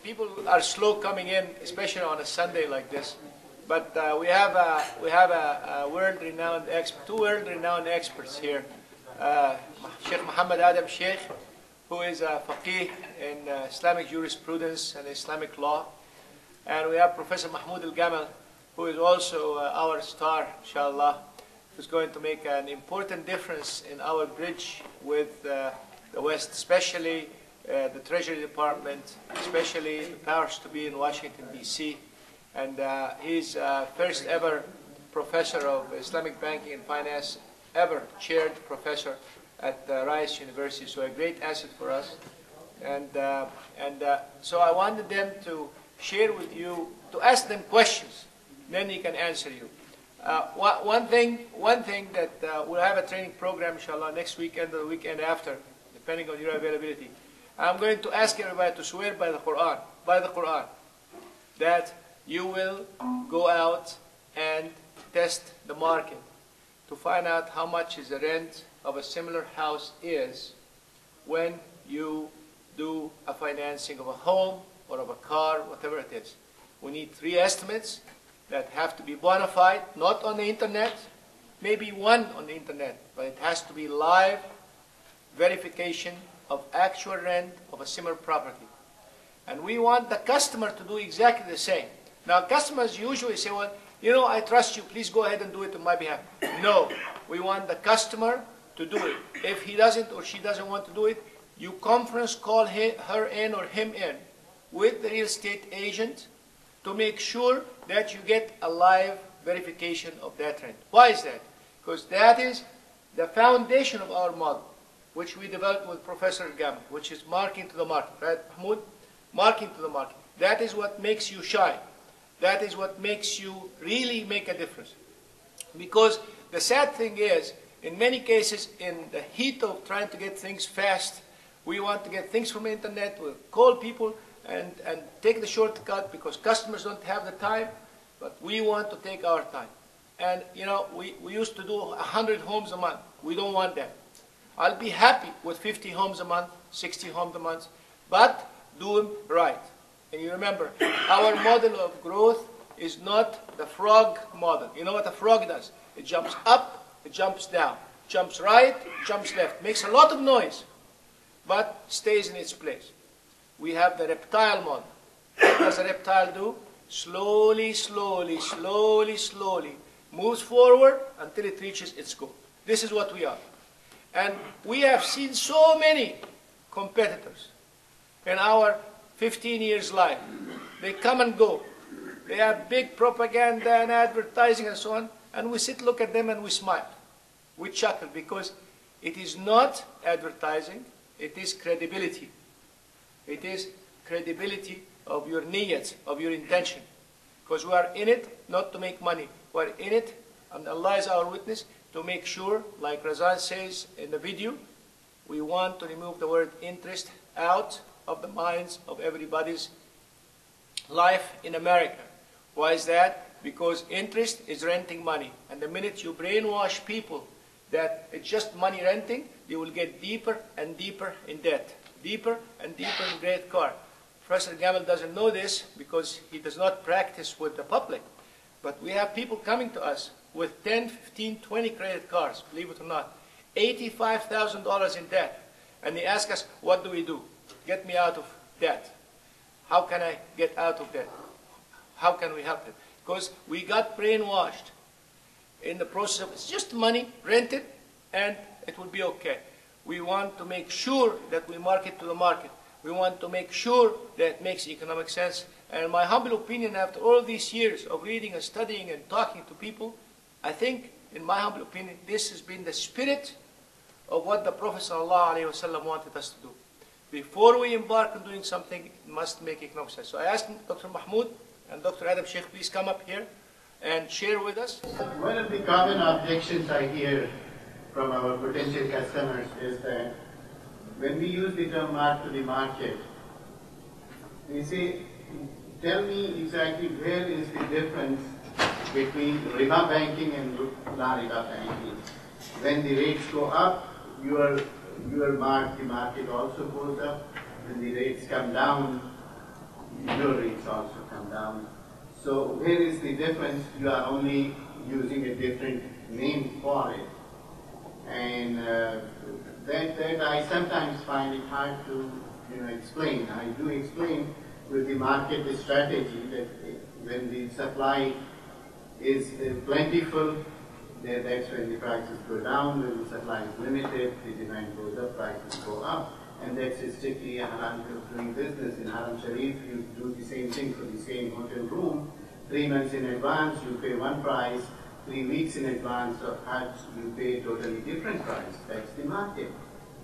people are slow coming in, especially on a Sunday like this. But we have a world-renowned two world-renowned experts here. Sheikh Muhammad Adam Sheikh, who is a faqih in Islamic jurisprudence and Islamic law. And we have Professor Mahmoud Al-Gamal, who is also our star, inshallah, who's going to make an important difference in our bridge with the West, especially the Treasury Department, especially the powers to be in Washington, D.C. And he's first ever professor of Islamic banking and finance, ever chaired professor at Rice University, so a great asset for us. And so I wanted them to share with you, to ask them questions, then he can answer you. One thing that we'll have a training program, inshallah, next weekend or the weekend after, depending on your availability. I'm going to ask everybody to swear by the Quran, that you will go out and test the market to find out how much is the rent of a similar house is when you do a financing of a home or of a car, whatever it is. We need 3 estimates that have to be bona fide, not on the internet, maybe one on the internet, but it has to be live verification of actual rent of a similar property. And we want the customer to do exactly the same. Now, customers usually say, well, you know, I trust you, please go ahead and do it on my behalf. No, we want the customer to do it. If he doesn't or she doesn't want to do it, you conference call her in or him in with the real estate agent to make sure that you get a live verification of that rent. Why is that? Because that is the foundation of our model, which we developed with Professor Gam, which is marking to the market, right, Mahmoud? Marking to the market. That is what makes you shine. That is what makes you really make a difference. Because the sad thing is, in many cases, in the heat of trying to get things fast, we want to get things from the internet, we'll call people and take the shortcut because customers don't have the time, but we want to take our time. And, you know, we used to do 100 homes a month. We don't want that. I'll be happy with 50 homes a month, 60 homes a month, but do them right. And you remember, our model of growth is not the frog model. You know what a frog does? It jumps up, it jumps down, jumps right, jumps left, makes a lot of noise, but stays in its place. We have the reptile model. What does a reptile do? Slowly, slowly, slowly, slowly, moves forward until it reaches its goal. This is what we are. And we have seen so many competitors in our 15 years life. They come and go. They have big propaganda and advertising and so on. And we sit, look at them, and we smile. We chuckle because it is not advertising. It is credibility. It is credibility of your niyat, of your intention. Because we are in it not to make money. We are in it, and Allah is our witness, to make sure, like Razan says in the video, we want to remove the word interest out of the minds of everybody's life in America. Why is that? Because interest is renting money. And the minute you brainwash people that it's just money renting, they will get deeper and deeper in debt. Deeper and deeper in credit card. Professor Gamal doesn't know this because he does not practice with the public. But we have people coming to us with 10, 15, 20 credit cards, believe it or not. $85,000 in debt. And they ask us, what do we do? Get me out of debt. How can I get out of debt? How can we help them? Because we got brainwashed in the process of, it's just money, rent it, and it will be okay. We want to make sure that we market to the market. We want to make sure that it makes economic sense. And my humble opinion, after all these years of reading and studying and talking to people, I think, in my humble opinion, this has been the spirit of what the Prophet ﷺ wanted us to do. Before we embark on doing something, it must make economic sense. So I asked Dr. Mahmoud and Dr. Adam Sheikh, please come up here and share with us. One of the common objections I hear from our potential customers is that when we use the term mark to the market, they say, tell me exactly where is the difference between riba banking and LARIBA banking. When the rates go up, your mark, the market also goes up. When the rates come down, your rates also come down. So where is the difference? You are only using a different name for it. And that I sometimes find it hard to explain. I do explain with the market strategy that when the supply is plentiful, that's when the prices go down. When the supply is limited, the demand goes up, prices go up. And that's strictly a haram doing business. In Haram Sharif, you do the same thing for the same hotel room. 3 months in advance, you pay one price. 3 weeks in advance of Hajj, you pay a totally different price. That's the market.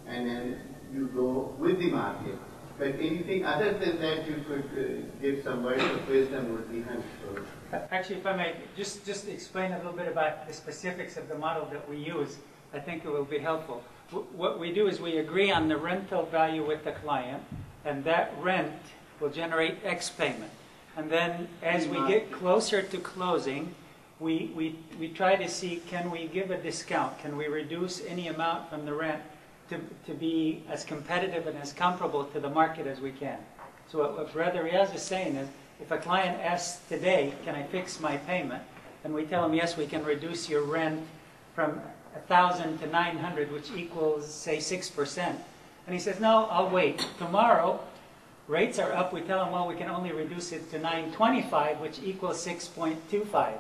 And then you go with the market. But anything other than that you could give some words of wisdom would be helpful. Actually, if I may just explain a little bit about the specifics of the model that we use, I think it will be helpful. What we do is we agree on the rental value with the client, and that rent will generate X payment. And then as we get closer to closing, we try to see, can we give a discount? Can we reduce any amount from the rent to be as competitive and as comparable to the market as we can? So what Brother Riaz is saying is, if a client asks today, can I fix my payment? And we tell him, yes, we can reduce your rent from 1,000 to 900, which equals, say, 6%. And he says, no, I'll wait. Tomorrow, rates are up. We tell him, well, we can only reduce it to 925, which equals 6.25.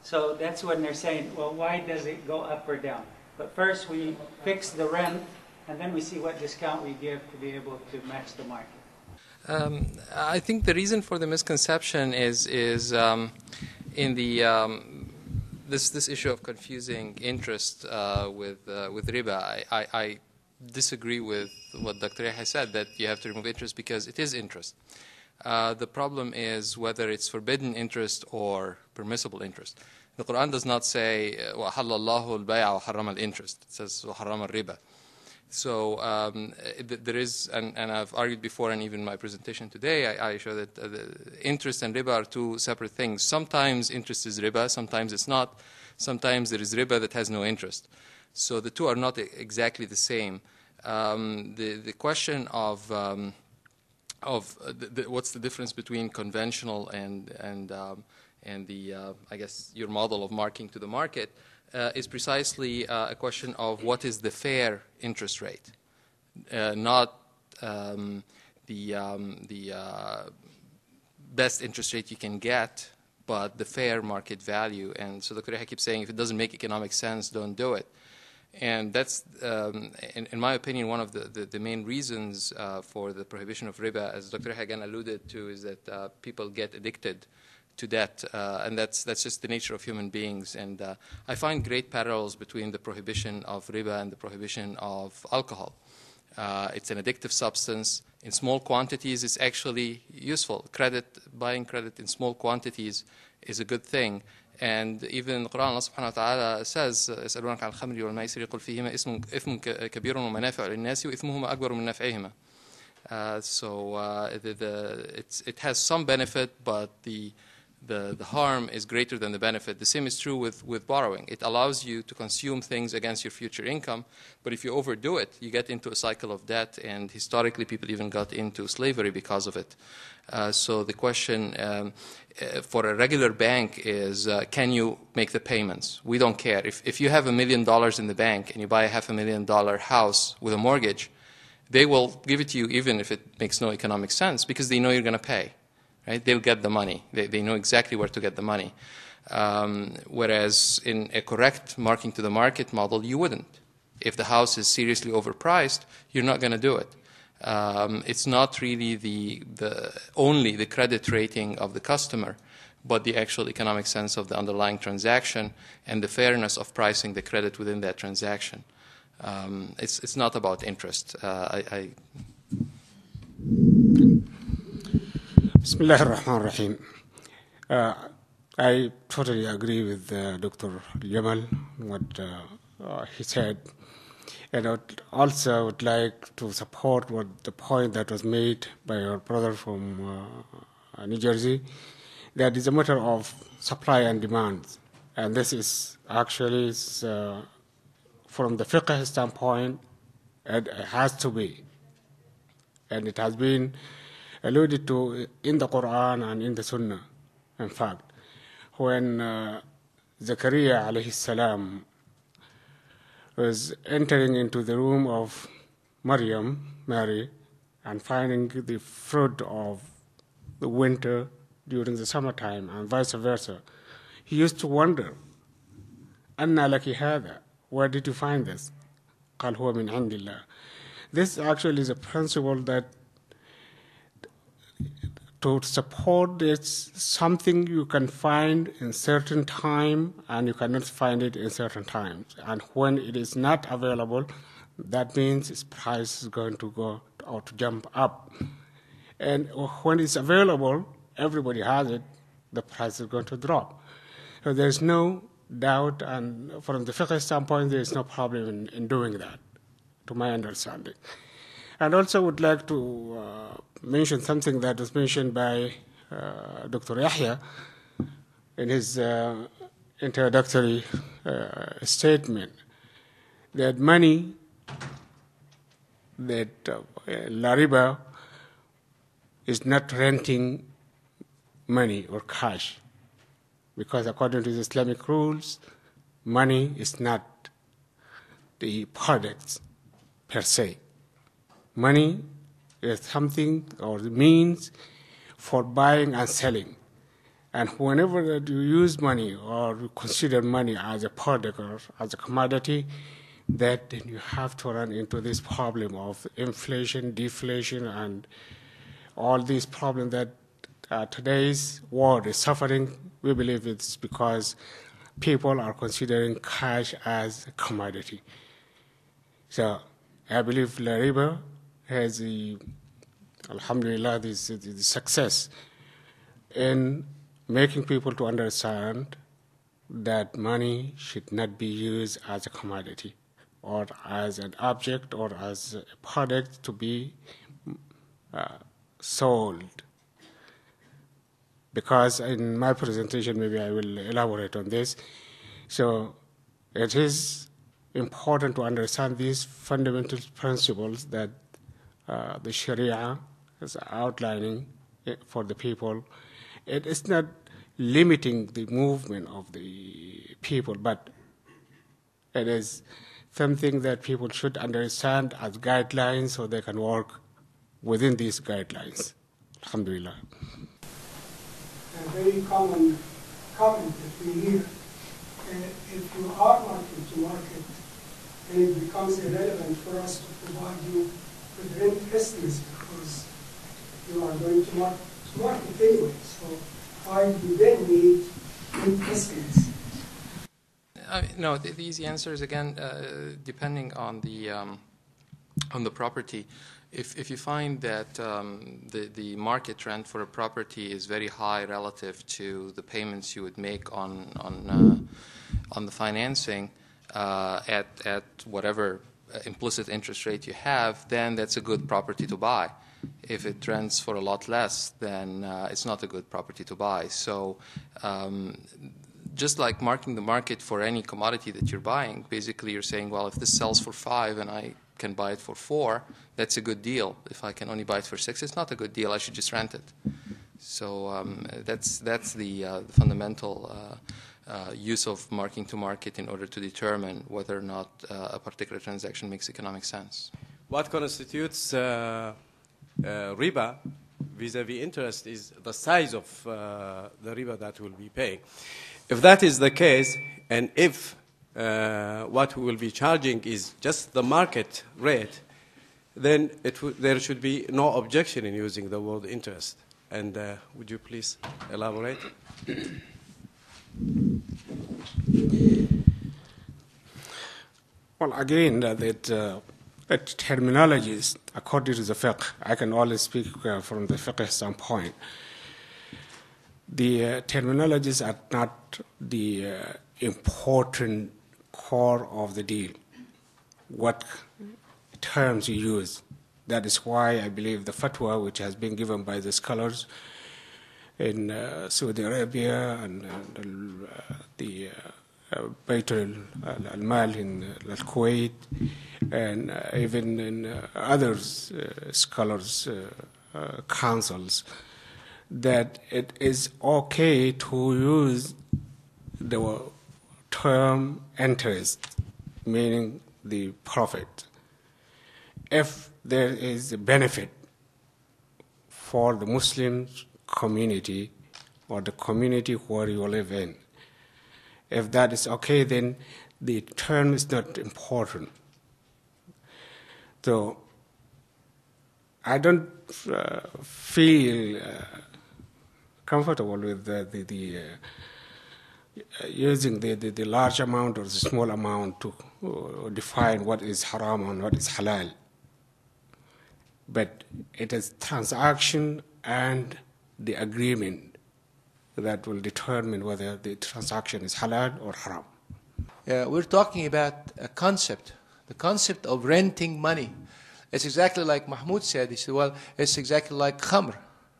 So that's when they're saying, well, why does it go up or down? But first, we fix the rent, and then we see what discount we give to be able to match the market. I think the reason for the misconception is in the this issue of confusing interest with riba. I disagree with what Dr. Yahya said, that you have to remove interest because it is interest. The problem is whether it's forbidden interest or permissible interest. The Quran does not say وَحَلَّ اللَّهُ الْبَيْعَ وَحَرَّمَ الْإِنْتَرَسْتَ. It says وَحَرَّمَ الرِّبَى. So there is, and I've argued before, and even in my presentation today, I show that interest and riba are two separate things. Sometimes interest is riba, sometimes it's not. Sometimes there is riba that has no interest. So the two are not exactly the same. The question of what's the difference between conventional and the I guess your model of marking to the market is precisely a question of what is the fair interest rate, not the best interest rate you can get, but the fair market value. And so the Quran keeps saying, if it doesn't make economic sense, don't do it. And that's, in my opinion, one of the main reasons for the prohibition of riba, as Dr. Hagan alluded to, is that people get addicted to debt, and that's just the nature of human beings. And I find great parallels between the prohibition of riba and the prohibition of alcohol. It's an addictive substance. In small quantities, it's actually useful. Buying credit in small quantities is a good thing. And even the Quran, Allah subhanahu wa ta'ala says, يَسْأَلُونَكَ عَنِ الْخَمْرِ وَالْمَيْسِرِ قُلْ فِيهِمَا إِثْمٌ كَبِيرٌ وَمَنَافِعُ لِلنَّاسِ وَإِثْمُهُمَا أَكْبَرُ مِنْ نَفْعِهِمَا. So it has some benefit, but the harm is greater than the benefit. The same is true with borrowing. It allows you to consume things against your future income, but if you overdo it, you get into a cycle of debt, and historically people even got into slavery because of it. So the question for a regular bank is, can you make the payments? We don't care. If you have $1 million in the bank and you buy a $500,000 house with a mortgage, they will give it to you even if it makes no economic sense, because they know you're going to pay. Right? They'll get the money. They know exactly where to get the money. Whereas in a correct marking to the market model, you wouldn't. If the house is seriously overpriced, you're not going to do it. It's not really only the credit rating of the customer, but the actual economic sense of the underlying transaction and the fairness of pricing the credit within that transaction. It's not about interest. Bismillah ar-Rahman ar-Rahim. I totally agree with Dr. Jamal, what he said. And I would like to support the point that was made by our brother from New Jersey, that is a matter of supply and demand. And this is actually, from the fiqh standpoint, it has to be. And it has been alluded to in the Quran and in the Sunnah. In fact, when Zakaria alayhi salam was entering into the room of Mary, and finding the fruit of the winter during the summertime and vice versa, he used to wonder, أَنَّا لَكِ هَذَا? Where did you find this? قَالْ هُوَ مِنْ عِنْدِ اللَّهِ. This actually is a principle that to support this, something you can find in certain time and you cannot find it in certain times. And when it is not available, that means its price is going to go or to jump up. And when it's available, everybody has it, the price is going to drop. So there's no doubt, and from the fiqh standpoint, there is no problem in doing that, to my understanding. And also would like to mention something that was mentioned by Dr. Yahya in his introductory statement, that money, that LARIBA is not renting money or cash, because according to the Islamic rules, money is not the product per se. Money is something or the means for buying and selling. And whenever that you use money or you consider money as a product or as a commodity, that then you have to run into this problem of inflation, deflation, and all these problems that today's world is suffering. We believe it's because people are considering cash as a commodity. So I believe LARIBA has alhamdulillah, the success in making people to understand that money should not be used as a commodity or as an object or as a product to be sold. Because in my presentation, maybe I will elaborate on this. So it is important to understand these fundamental principles that the Sharia is outlining for the people. It is not limiting the movement of the people, but it is something that people should understand as guidelines so they can work within these guidelines. Alhamdulillah. A very common comment that we hear, if you are market to market, then it becomes irrelevant for us to provide you with rent estimates because you are going to market anyway. So why do you then need rent estimates? No, the easy answer is, again, depending on the property. If you find that the market rent for a property is very high relative to the payments you would make on the financing at whatever implicit interest rate you have, then that's a good property to buy. If it rents for a lot less, then it's not a good property to buy. So just like marking the market for any commodity that you're buying, basically you're saying, well, if this sells for 5 and I can buy it for 4, that's a good deal. If I can only buy it for 6, it's not a good deal. I should just rent it. So that's the fundamental use of marking to market in order to determine whether or not a particular transaction makes economic sense. What constitutes riba vis-a-vis interest is the size of the riba that will be paying. If that is the case, and if what we will be charging is just the market rate, then there should be no objection in using the word interest. And would you please elaborate? Well, again, that terminologies, according to the fiqh, I can only speak from the fiqh standpoint. The terminologies are not the important core of the deal. What terms you use. That is why I believe the fatwa, which has been given by the scholars in Saudi Arabia and the Bayt al-Mal in Kuwait, and even in others scholars councils that it is okay to use the term interest, meaning the profit, if there is a benefit for the Muslim community or the community where you live in. If that is okay, then the term is not important. So I don't feel comfortable with using the large amount or the small amount to define what is haram and what is halal. But it is transaction and the agreement that will determine whether the transaction is halal or haram. We're talking about a concept, the concept of renting money. It's exactly like Mahmoud said. He said, well, it's exactly like khamr.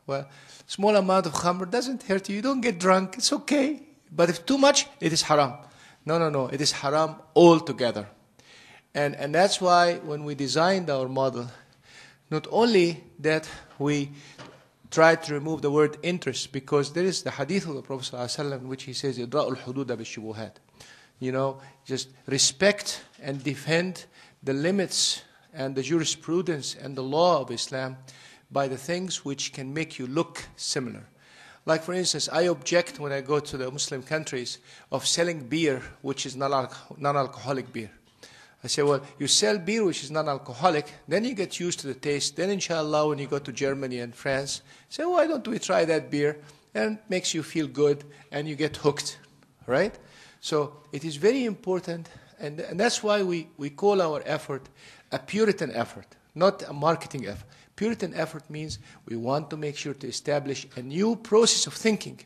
Well, small amount of khamr doesn't hurt you. You don't get drunk. It's okay. But if too much, it is haram. No. It is haram altogether. And that's why when we designed our model, not only that we tried to remove the word interest, because there is the hadith of the Prophet ﷺ in which he says, إِدْرَاءُ الْحُدُودَ بِالشُّبُهَاتِ. You know, just respect and defend the limits and the jurisprudence and the law of Islam by the things which can make you look similar. Like, for instance, I object when I go to the Muslim countries of selling beer which is non-alcoholic beer. I say, well, you sell beer which is non-alcoholic, then you get used to the taste. Then, inshallah, when you go to Germany and France, say, why don't we try that beer? And it makes you feel good, and you get hooked, right? So it is very important, and that's why we call our effort a Puritan effort, not a marketing effort. Puritan effort means we want to make sure to establish a new process of thinking.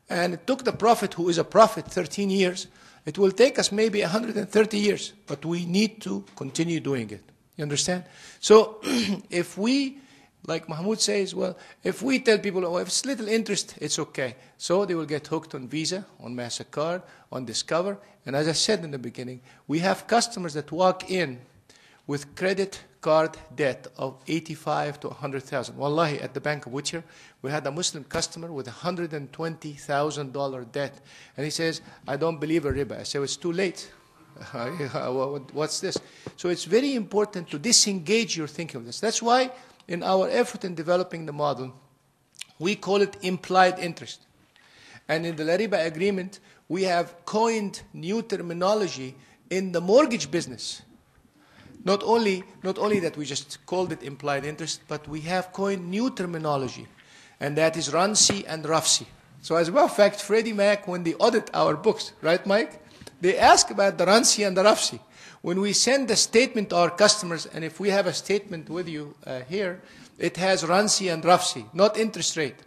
And it took the Prophet, who is a prophet, 13 years. It will take us maybe 130 years, but we need to continue doing it. You understand? So if we, like Mahmoud says, well, if we tell people, oh, if it's little interest, it's okay. So they will get hooked on Visa, on MasterCard, on Discover. And as I said in the beginning, we have customers that walk in with credit card debt of 85 to 100,000. Wallahi, at the Bank of Whittier, we had a Muslim customer with $120,000 debt. And he says, I don't believe in riba. I say, well, it's too late. What's this? So it's very important to disengage your thinking of this. That's why in our effort in developing the model, we call it implied interest. And in the LARIBA agreement, we have coined new terminology in the mortgage business. Not only that we just called it implied interest, but we have coined new terminology, and that is RANSI and RAFSI. So as a matter of fact, Freddie Mac, when they audit our books, right, Mike? They ask about the RANSI and the RAFSI. When we send a statement to our customers, and if we have a statement with you here, it has RANSI and RAFSI, not interest rate.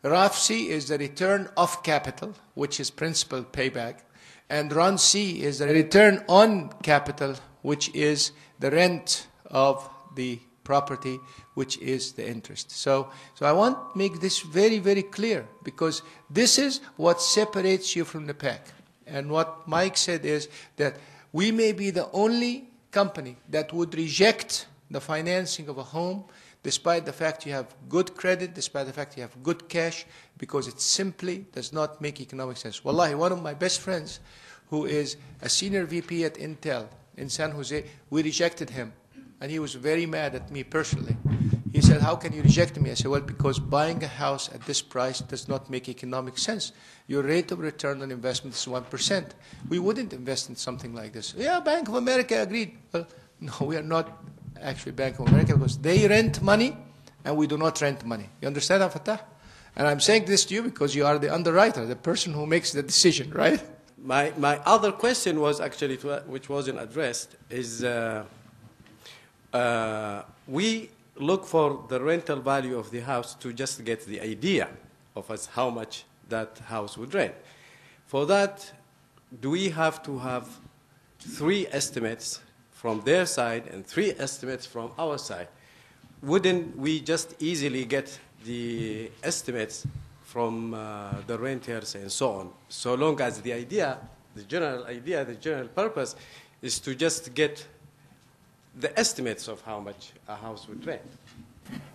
RAFSI is the return of capital, which is principal payback, and RANSI is the return on capital, which is the rent of the property, which is the interest. So I want to make this very, very clear, because this is what separates you from the pack. And what Mike said is that we may be the only company that would reject the financing of a home despite the fact you have good credit, despite the fact you have good cash, because it simply does not make economic sense. Wallahi, one of my best friends, who is a senior VP at Intel in San Jose, we rejected him. And he was very mad at me personally. He said, how can you reject me? I said, well, because buying a house at this price does not make economic sense. Your rate of return on investment is 1%. We wouldn't invest in something like this. Yeah, Bank of America agreed. Well, no, we are not actually Bank of America, because they rent money and we do not rent money. You understand, Fatah? And I'm saying this to you because you are the underwriter, the person who makes the decision, right? My other question was actually, which wasn't addressed, is we look for the rental value of the house to just get the idea of us how much that house would rent. For that, do we have to have 3 estimates from their side and 3 estimates from our side? Wouldn't we just easily get the estimates from the renters and so on, so long as the general purpose is to just get the estimates of how much a house would rent?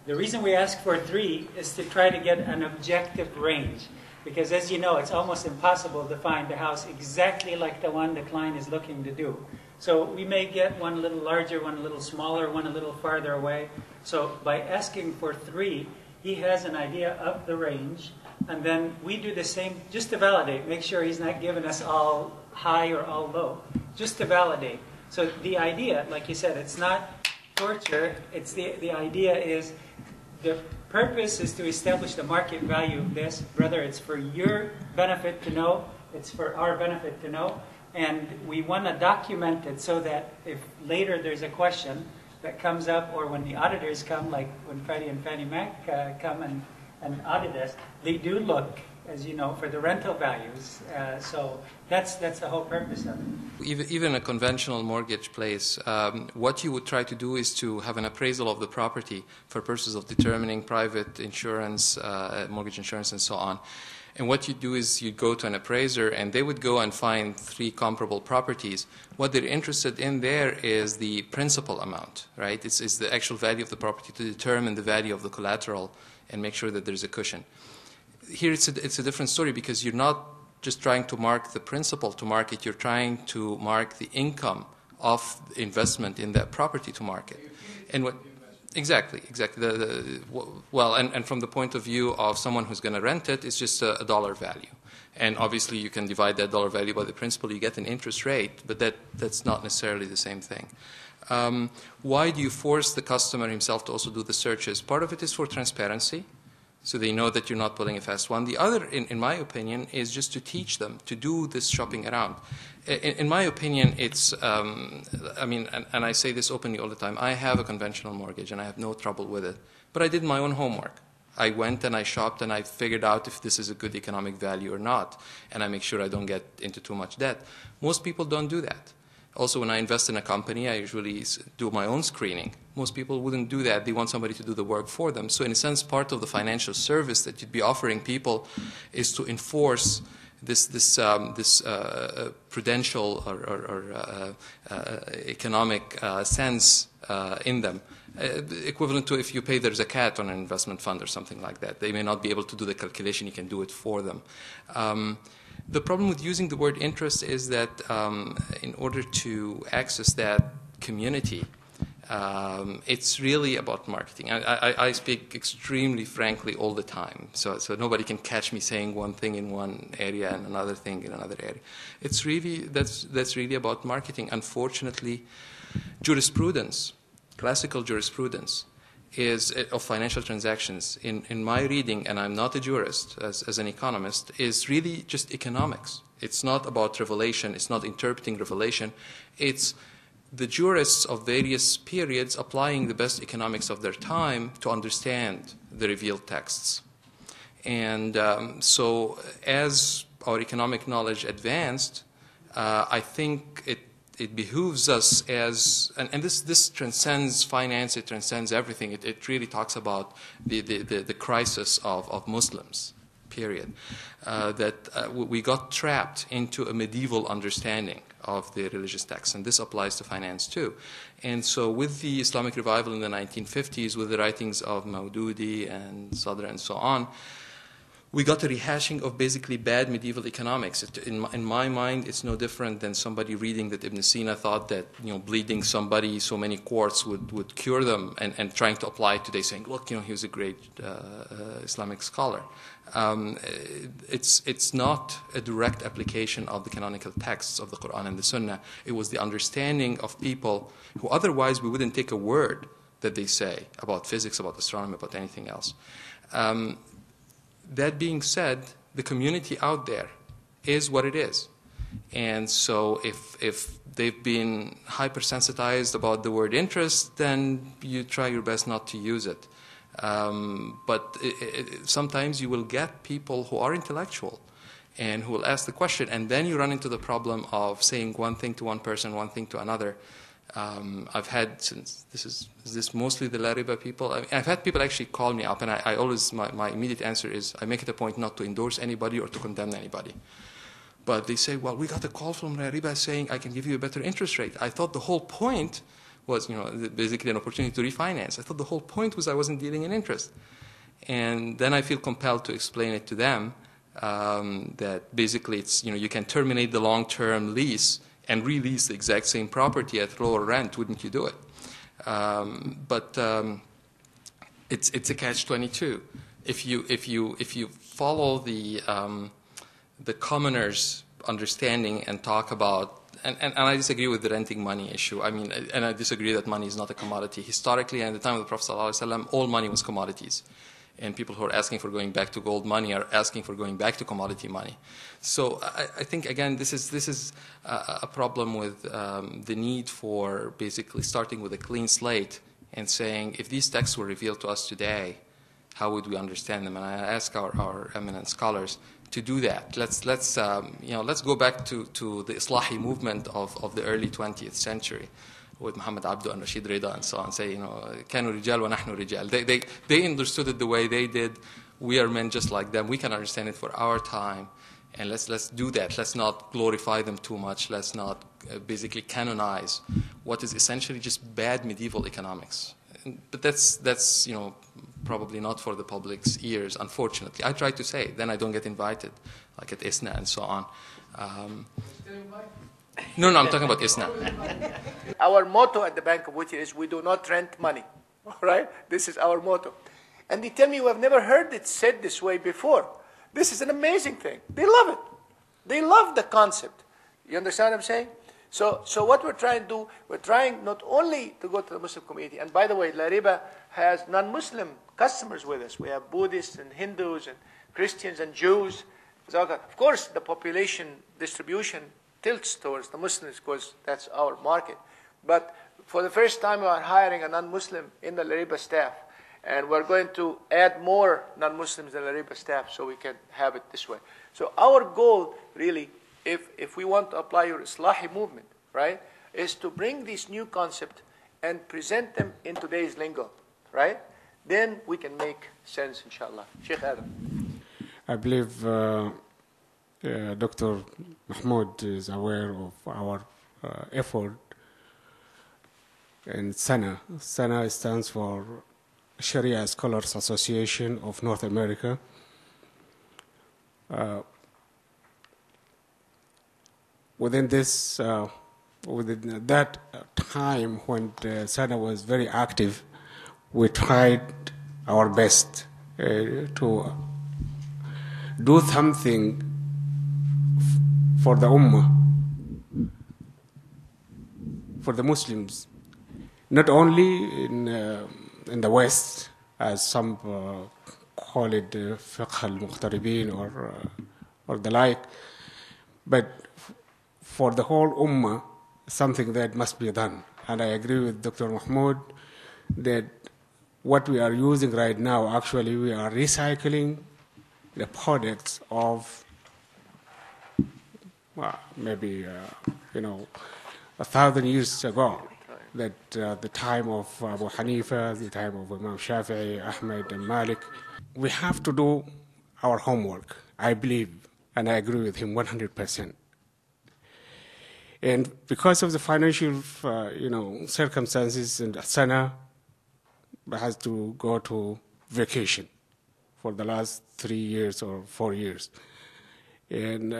The reason we ask for 3 is to try to get an objective range. Because as you know, it's almost impossible to find a house exactly like the one the client is looking to do. So we may get one a little larger, one a little smaller, one a little farther away. So by asking for 3, he has an idea of the range. And then we do the same just to validate, make sure he's not giving us all high or all low, just to validate. So the idea, like you said, it's not torture. It's the idea is the purpose is to establish the market value of this. Brother, it's for your benefit to know. It's for our benefit to know. And we want to document it so that if later there's a question that comes up, or when the auditors come, like when Freddie and Fannie Mac come and audit us, they do look, as you know, for the rental values. So that's the whole purpose of it. Even a conventional mortgage place, what you would try to do is to have an appraisal of the property for purposes of determining private insurance, mortgage insurance, and so on. And what you do is you go to an appraiser, and they would go and find 3 comparable properties. What they're interested in there is the principal amount, right? It's the actual value of the property to determine the value of the collateral and make sure that there's a cushion. Here it's a different story, because you're not just trying to mark the principal to market, you're trying to mark the income of the investment in that property to market. And what exactly. Well, and from the point of view of someone who's going to rent it, it's just a dollar value. And obviously you can divide that dollar value by the principal, you get an interest rate, but that's not necessarily the same thing. Why do you force the customer himself to also do the searches? Part of it is for transparency, so they know that you're not pulling a fast one. The other, in my opinion, is just to teach them to do this shopping around. In my opinion, it's, I mean, and I say this openly all the time, I have a conventional mortgage and I have no trouble with it, but I did my own homework. I went and I shopped and I figured out if this is a good economic value or not, and I make sure I don't get into too much debt. Most people don't do that. Also, when I invest in a company, I usually do my own screening. Most people wouldn't do that. They want somebody to do the work for them. So in a sense, part of the financial service that you'd be offering people is to enforce this prudential or economic sense in them. Equivalent to if you pay their zakat on an investment fund or something like that. They may not be able to do the calculation. You can do it for them. The problem with using the word interest is that in order to access that community, it's really about marketing. I speak extremely frankly all the time, so nobody can catch me saying one thing in one area and another thing in another area. It's really that's really about marketing. Unfortunately, jurisprudence, classical jurisprudence, is of financial transactions, in my reading, and I'm not a jurist, as an economist, is really just economics. It's not about revelation. It's not interpreting revelation. It's the jurists of various periods applying the best economics of their time to understand the revealed texts. And so as our economic knowledge advanced, I think it behooves us as, and this transcends finance, it transcends everything. It really talks about the crisis of Muslims, period. That we got trapped into a medieval understanding of the religious texts, and this applies to finance too. And so with the Islamic revival in the 1950s, with the writings of Maududi and Sadr and so on, we got a rehashing of basically bad medieval economics. In my mind, it's no different than somebody reading that Ibn Sina thought that bleeding somebody so many quarts would cure them, and trying to apply it today, saying, look, he was a great Islamic scholar. It's not a direct application of the canonical texts of the Quran and the Sunnah. It was the understanding of people who otherwise we wouldn't take a word that they say about physics, about astronomy, about anything else. That being said, the community out there is what it is. And so if they've been hypersensitized about the word interest, then you try your best not to use it. But sometimes you will get people who are intellectual and who will ask the question, and then you run into the problem of saying one thing to one person, one thing to another. I've had, since is this mostly the LARIBA people? I've had people actually call me up, and I always, my immediate answer is I make it a point not to endorse anybody or to condemn anybody. But they say, well, we got a call from LARIBA saying I can give you a better interest rate. I thought the whole point was, basically an opportunity to refinance. I thought the whole point was I wasn't dealing in interest. And then I feel compelled to explain it to them that basically it's, you can terminate the long-term lease and release the exact same property at lower rent. Wouldn't you do it? But it's a catch-22. If you follow the commoner's understanding and talk about, and I disagree with the renting money issue. I mean, and I disagree that money is not a commodity. Historically, and at the time of the Prophet ﷺ, all money was commodities. And people who are asking for going back to gold money are asking for going back to commodity money. So I think, again, this is a problem with the need for basically starting with a clean slate and saying, if these texts were revealed to us today, how would we understand them? And I ask our eminent scholars to do that. Let's go back to the Islahi movement of the early 20th century with Muhammad Abdu and Rashid Rida and so on. Say, كانوا رجال ونحن رجال. They understood it the way they did. We are men just like them. We can understand it for our time. And let's do that. Let's not glorify them too much. Let's not basically canonize what is essentially just bad medieval economics. But that's probably not for the public's ears, unfortunately. I try to say it, then I don't get invited, like at ISNA and so on. No, I'm talking about ISNA. Our motto at the Bank of Whittier is we do not rent money. All right? This is our motto. And they tell me we have never heard it said this way before. This is an amazing thing. They love it. They love the concept. You understand what I'm saying? So what we're trying to do, we're trying not only to go to the Muslim community, and by the way, LARIBA has non-Muslim customers with us. We have Buddhists and Hindus and Christians and Jews. Of course, the population distribution tilts towards the Muslims because that's our market. But for the first time, we are hiring a non-Muslim in the LARIBA staff. And we're going to add more non-Muslims in the LARIBA staff so we can have it this way. So our goal, really, if we want to apply your Islahi movement, right, is to bring this new concept and present them in today's lingo, right? Then we can make sense, inshallah. Sheikh Adam. I believe Dr. Mahmoud is aware of our effort in SANA. SANA stands for Sharia Scholars Association of North America. Within that time when SANA was very active, we tried our best to do something for the Ummah, for the Muslims, not only in the West, as some call it fiqh al-muqtaribin or the like, but for the whole ummah, something that must be done. And I agree with Dr. Mahmoud that what we are using right now, actually we are recycling the products of maybe 1,000 years ago. That the time of Abu Hanifa, the time of Imam Shafi'i, Ahmed, and Malik, we have to do our homework, I believe, and I agree with him 100%. And because of the financial, circumstances, and SANA has to go to vacation for the last 3 years or 4 years. And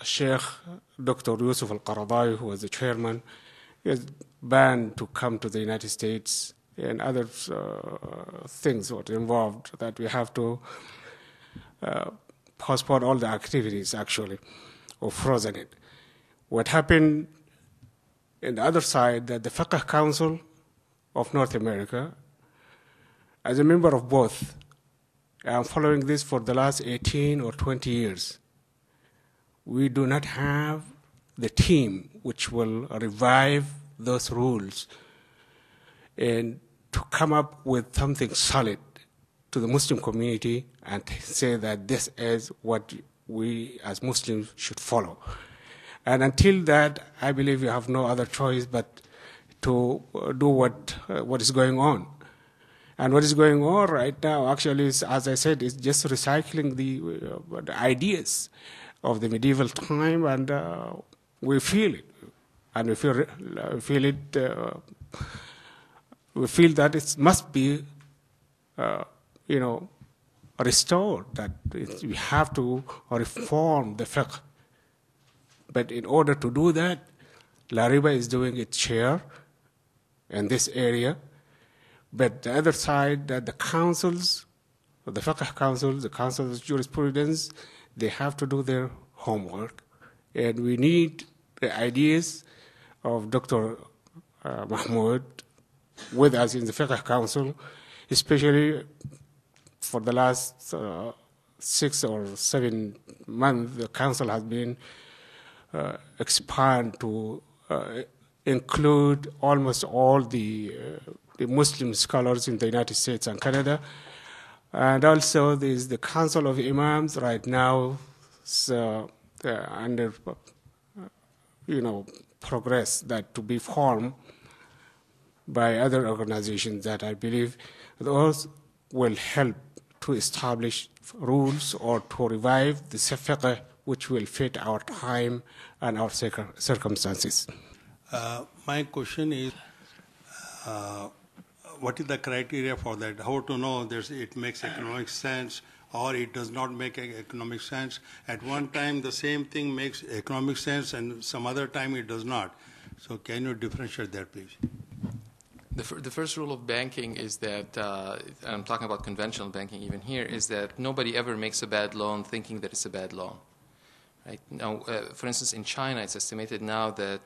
Sheikh Dr. Yusuf Al-Qaradai, who was the chairman, is banned to come to the United States, and other things were involved that we have to postpone all the activities, actually, or frozen it. What happened in the other side, that the Fiqh Council of North America, as a member of both, I'm following this for the last 18 or 20 years. We do not have the team which will revive those rules and to come up with something solid to the Muslim community and say that this is what we as Muslims should follow. And until that, I believe we have no other choice but to do what is going on. And what is going on right now, actually, is, as I said, is just recycling the ideas of the medieval time, and we feel it. And we feel it we feel that it must be, restored, that we have to reform the fiqh. But in order to do that, LARIBA is doing its share in this area. But the other side, that the councils, the fiqh councils, the councils of jurisprudence, they have to do their homework. And we need the ideas of Dr. Mahmoud with us in the fiqh council, especially for the last 6 or 7 months, the council has been expand to include almost all the Muslim scholars in the United States and Canada. And also there's the Council of Imams right now, so under progress that to be formed by other organizations that I believe those will help to establish rules or to revive the fiqh which will fit our time and our circumstances. My question is, what is the criteria for that? How to know it makes economic sense or it does not make economic sense? At one time, the same thing makes economic sense, and some other time it does not. So can you differentiate that, please? The first rule of banking is that, and I'm talking about conventional banking even here, is that nobody ever makes a bad loan thinking that it's a bad loan. Right? Now, for instance, in China, it's estimated now that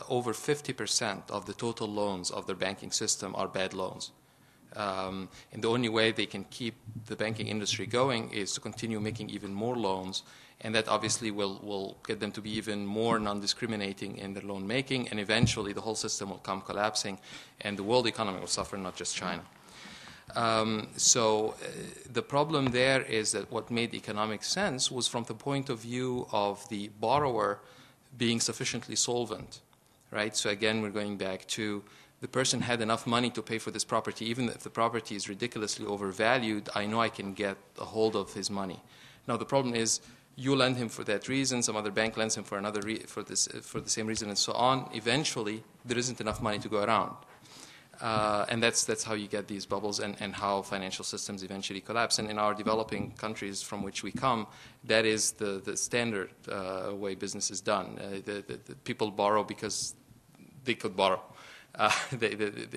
over 50% of the total loans of their banking system are bad loans. And the only way they can keep the banking industry going is to continue making even more loans, and that obviously will get them to be even more non-discriminating in their loan making, and eventually the whole system will come collapsing, and the world economy will suffer, not just China. So the problem there is that what made economic sense was from the point of view of the borrower being sufficiently solvent, right? So again, we're going back to the person had enough money to pay for this property. Even if the property is ridiculously overvalued, I know I can get a hold of his money. Now the problem is you lend him for that reason, some other bank lends him for another for the same reason, and so on. Eventually, there isn't enough money to go around. And that's how you get these bubbles and how financial systems eventually collapse. And in our developing countries from which we come, that is the standard way business is done. The people borrow because they could borrow.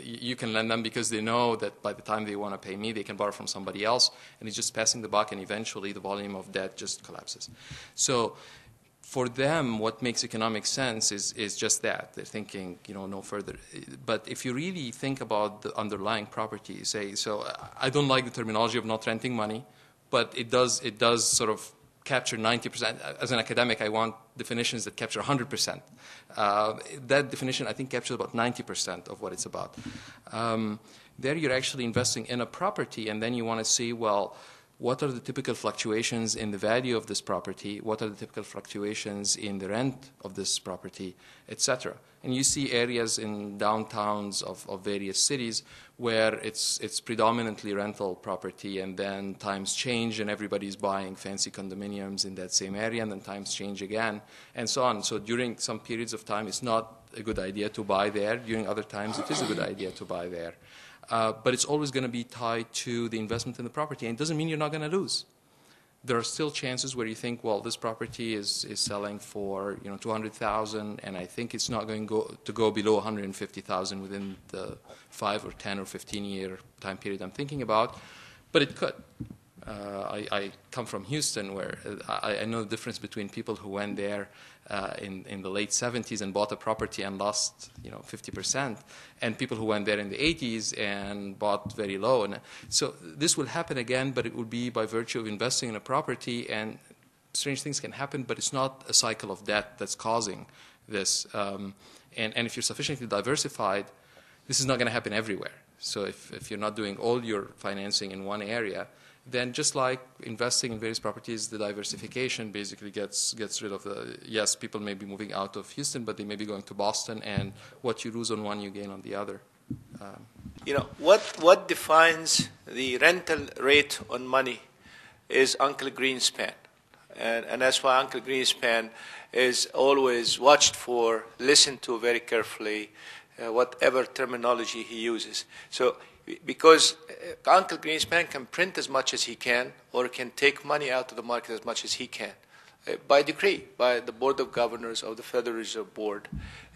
You can lend them because they know that by the time they want to pay me, they can borrow from somebody else, and it's just passing the buck, and eventually the volume of debt just collapses. So for them, what makes economic sense is just that. They're thinking, no further. But if you really think about the underlying property, say, so I don't like the terminology of not renting money, but it does sort of capture 90%. As an academic, I want definitions that capture 100%. That definition, I think, captures about 90% of what it's about. There you're actually investing in a property, and then you want to see, well, what are the typical fluctuations in the value of this property? What are the typical fluctuations in the rent of this property, etc.? And you see areas in downtowns of various cities where it's predominantly rental property, and then times change and everybody's buying fancy condominiums in that same area, and then times change again, and so on. So during some periods of time, it's not a good idea to buy there. During other times, it is a good idea to buy there. But it's always going to be tied to the investment in the property, and it doesn't mean you're not going to lose. There are still chances where you think, well, this property is selling for $200,000, and I think it's not going to go below $150,000 within the 5 or 10 or 15-year time period I'm thinking about, but it could. I come from Houston, where I know the difference between people who went there in the late 70s and bought a property and lost 50%, and people who went there in the 80s and bought very low. And so this will happen again, but it will be by virtue of investing in a property, and strange things can happen, but it's not a cycle of debt that's causing this. And if you're sufficiently diversified, this is not going to happen everywhere. So if you're not doing all your financing in one area, then just like investing in various properties, the diversification basically gets rid of the, yes, people may be moving out of Houston, but they may be going to Boston, and what you lose on one, you gain on the other. What defines the rental rate on money is Uncle Greenspan. And that's why Uncle Greenspan is always watched for, listened to very carefully, whatever terminology he uses. So, because Uncle Greenspan can print as much as he can, or can take money out of the market as much as he can, by decree, by the Board of Governors of the Federal Reserve Board,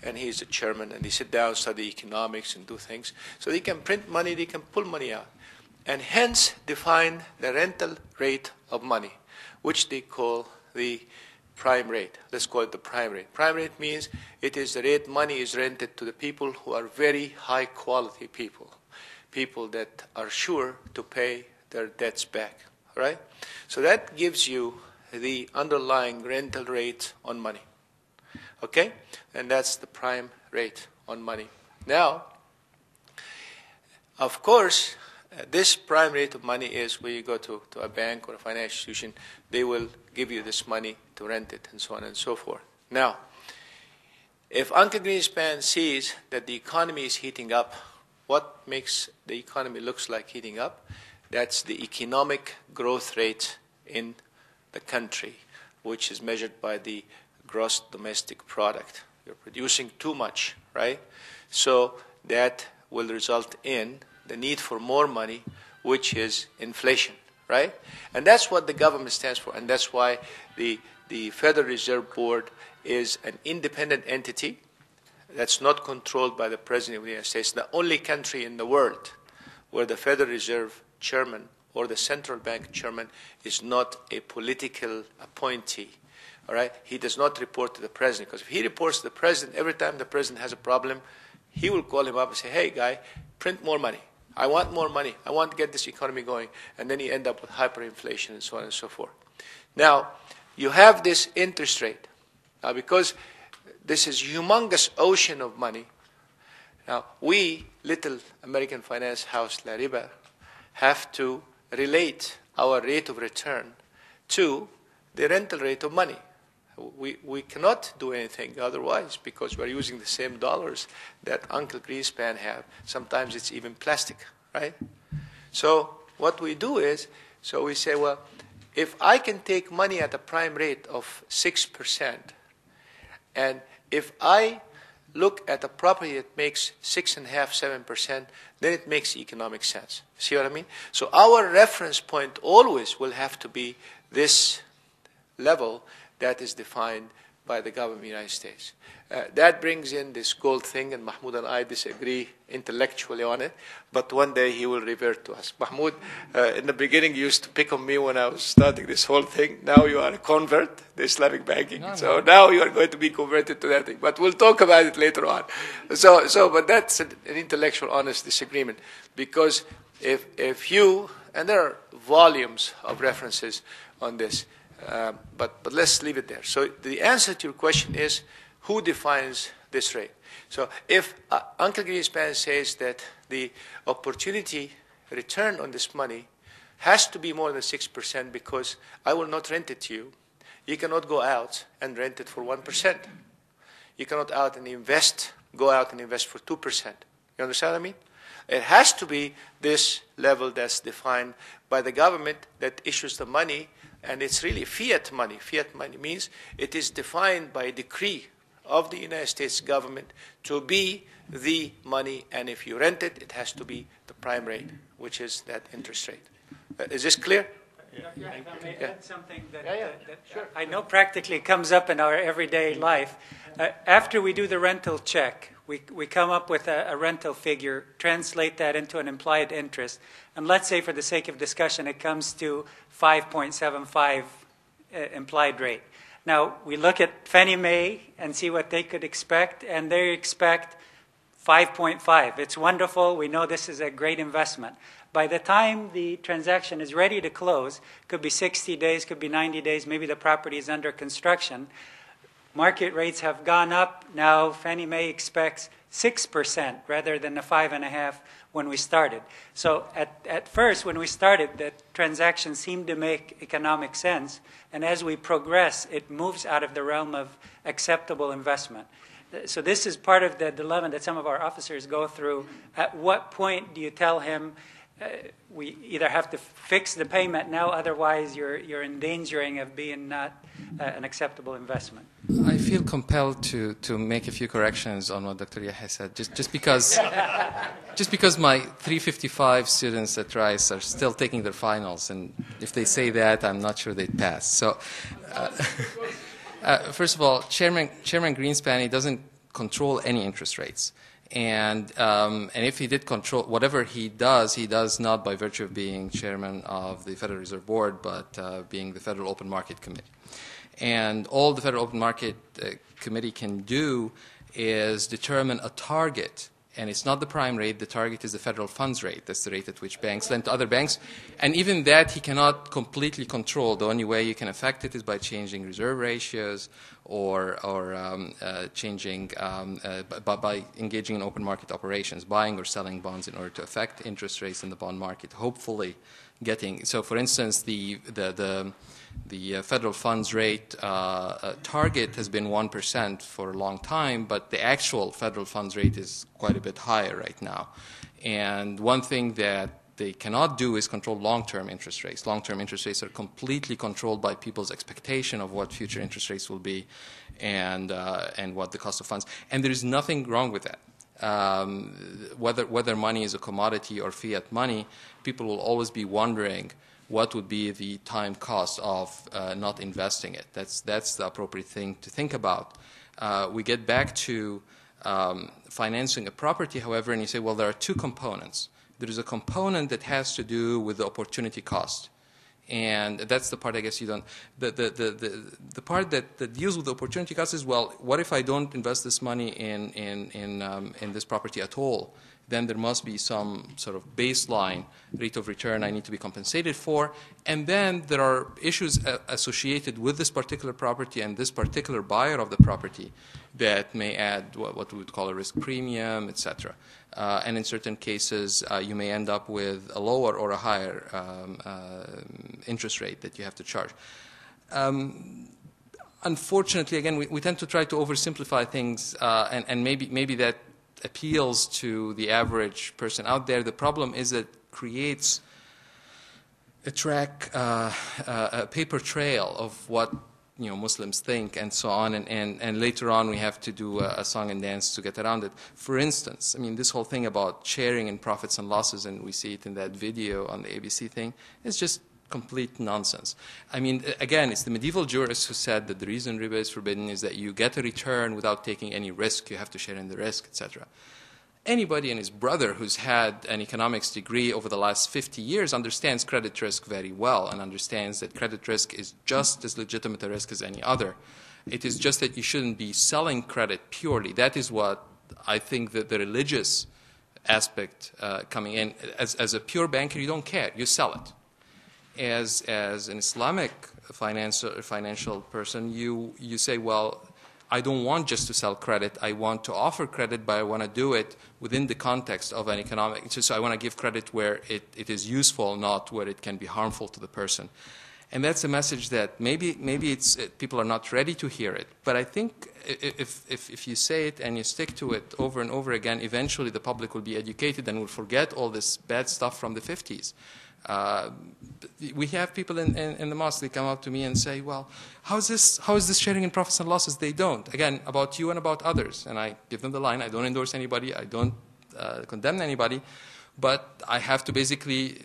and he's the chairman, and they sit down, study economics, and do things. So they can print money, they can pull money out, and hence define the rental rate of money, which they call the prime rate. Let's call it the prime rate. Prime rate means it is the rate money is rented to the people who are very high quality people, people that are sure to pay their debts back, right? So that gives you the underlying rental rate on money, okay? And that's the prime rate on money. Now, of course, this prime rate of money is where you go to a bank or a financial institution, they will give you this money to rent it, and so on and so forth. Now, if Uncle Greenspan sees that the economy is heating up, what makes the economy looks like heating up? That's the economic growth rate in the country, which is measured by the gross domestic product. You're producing too much, right? So that will result in the need for more money, which is inflation, right? And that's what the government stands for, and that's why the Federal Reserve Board is an independent entity that's not controlled by the President of the United States, the only country in the world where the Federal Reserve Chairman or the central bank chairman is not a political appointee, all right? He does not report to the president, because if he reports to the president, every time the president has a problem, he will call him up and say, hey, guy, print more money. I want more money. I want to get this economy going. And then you end up with hyperinflation and so on and so forth. Now, you have this interest rate. Now, because this is a humongous ocean of money, now we, little American finance house, LARIBA, have to relate our rate of return to the rental rate of money. We cannot do anything otherwise, because we're using the same dollars that Uncle Greenspan have. Sometimes it's even plastic, right? So what we do is, so we say, well, if I can take money at a prime rate of 6%, and if I look at a property that makes 6.5%, 7%, then it makes economic sense. See what I mean? So our reference point always will have to be this level that is defined by the government of the United States. That brings in this gold thing, and Mahmoud and I disagree intellectually on it, but one day he will revert to us. Mahmoud, in the beginning, used to pick on me when I was starting this whole thing. Now you are a convert to Islamic banking. So now you are going to be converted to that thing. But we'll talk about it later on. But that's an intellectual, honest disagreement, because if you, and there are volumes of references on this, but let's leave it there. So the answer to your question is, who defines this rate? So if Uncle Greenspan says that the opportunity return on this money has to be more than 6% because I will not rent it to you, you cannot go out and rent it for 1%. You cannot go out and invest for 2%. You understand what I mean? It has to be this level that's defined by the government that issues the money, and it's really fiat money. Fiat money means it is defined by a decree of the United States government to be the money, and if you rent it, it has to be the prime rate, which is that interest rate. Is this clear? If I may add something that, Sure. I know practically comes up in our everyday life. After we do the rental check, we come up with a rental figure, translate that into an implied interest, and let's say for the sake of discussion it comes to 5.75 implied rate. Now, we look at Fannie Mae and see what they could expect, and they expect 5.5. It's wonderful. We know this is a great investment. By the time the transaction is ready to close, could be 60 days, could be 90 days, maybe the property is under construction, market rates have gone up. Now Fannie Mae expects 6% rather than the 5.5% when we started. So at first, when we started, the transaction seemed to make economic sense. And as we progress, it moves out of the realm of acceptable investment. So this is part of the dilemma that some of our officers go through. At what point do you tell him, we either have to fix the payment now, otherwise you're endangering of being not an acceptable investment. I feel compelled to make a few corrections on what Dr. Yahya said, just because my 355 students at Rice are still taking their finals, and if they say that, I'm not sure they'd pass. So, first of all, Chairman Greenspan, he doesn't control any interest rates. And if he did control, whatever he does not by virtue of being chairman of the Federal Reserve Board, but being the Federal Open Market Committee. And all the Federal Open Market Committee can do is determine a target. And it's not the prime rate. The target is the federal funds rate. That's the rate at which banks lend to other banks. And even that he cannot completely control. The only way you can affect it is by changing reserve ratios or changing by engaging in open market operations, buying or selling bonds in order to affect interest rates in the bond market, hopefully getting. So, for instance, the federal funds rate target has been 1% for a long time, but the actual federal funds rate is quite a bit higher right now. And one thing that they cannot do is control long-term interest rates. Long-term interest rates are completely controlled by people's expectation of what future interest rates will be and what the cost of funds. And there is nothing wrong with that. Whether money is a commodity or fiat money, people will always be wondering what would be the time cost of not investing it. That's the appropriate thing to think about. We get back to financing a property, however, and you say, well, there are two components. There is a component that has to do with the opportunity cost. And that's the part I guess you don't. The part that deals with the opportunity cost is, well, what if I don't invest this money in this property at all? Then there must be some sort of baseline rate of return I need to be compensated for. And then there are issues associated with this particular property and this particular buyer of the property that may add what we would call a risk premium, etc. And in certain cases, you may end up with a lower or a higher interest rate that you have to charge. Unfortunately, again, we tend to try to oversimplify things, and maybe that appeals to the average person out there. The problem is that it creates a paper trail of what Muslims think and so on, and later on we have to do a song and dance to get around it. For instance, I mean, this whole thing about sharing in profits and losses, and we see it in that video on the ABC thing, is just complete nonsense. I mean, again, it's the medieval jurists who said that the reason riba is forbidden is that you get a return without taking any risk. You have to share in the risk, etc. Anybody and his brother who's had an economics degree over the last 50 years understands credit risk very well and understands that credit risk is just as legitimate a risk as any other. It is just that you shouldn't be selling credit purely. That is what I think that the religious aspect coming in. As a pure banker, you don't care. You sell it. As an Islamic financial person, you say, well, I don't want just to sell credit. I want to offer credit, but I want to do it within the context of an economic. So I want to give credit where it is useful, not where it can be harmful to the person. And that's a message that maybe people are not ready to hear it. But I think if you say it and you stick to it over and over again, eventually the public will be educated and will forget all this bad stuff from the 50s. We have people in the mosque, they come up to me and say, well, how is this sharing in profits and losses? They don't. Again, about you and about others. And I give them the line, I don't endorse anybody, I don't condemn anybody, but I have to basically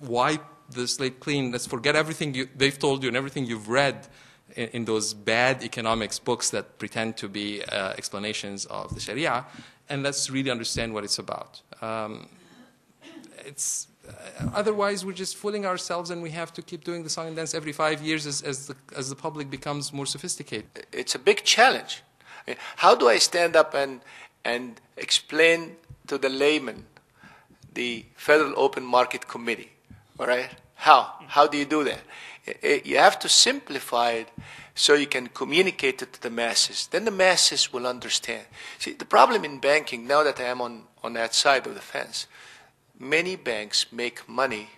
wipe the slate clean. Let's forget everything they've told you and everything you've read in those bad economics books that pretend to be explanations of the Sharia, and let's really understand what it's about. Otherwise, we're just fooling ourselves, and we have to keep doing the song and dance every 5 years as the public becomes more sophisticated. It's a big challenge. I mean, how do I stand up and explain to the layman the Federal Open Market Committee? All right? How do you do that? You have to simplify it so you can communicate it to the masses. Then the masses will understand. See, the problem in banking, now that I am on that side of the fence, many banks make money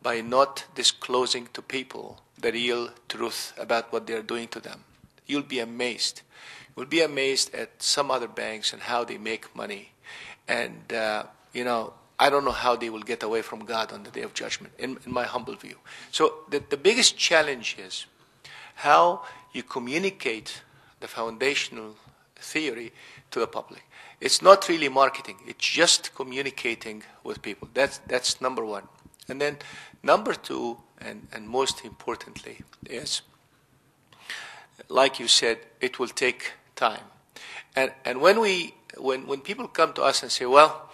by not disclosing to people the real truth about what they're doing to them. You'll be amazed. You'll be amazed at some other banks and how they make money. And, I don't know how they will get away from God on the day of judgment, in my humble view. So the biggest challenge is how you communicate the foundational theory to the public. It's not really marketing. It's just communicating with people. That's number one. And then number two, and most importantly, is, like you said, it will take time. And when people come to us and say, well,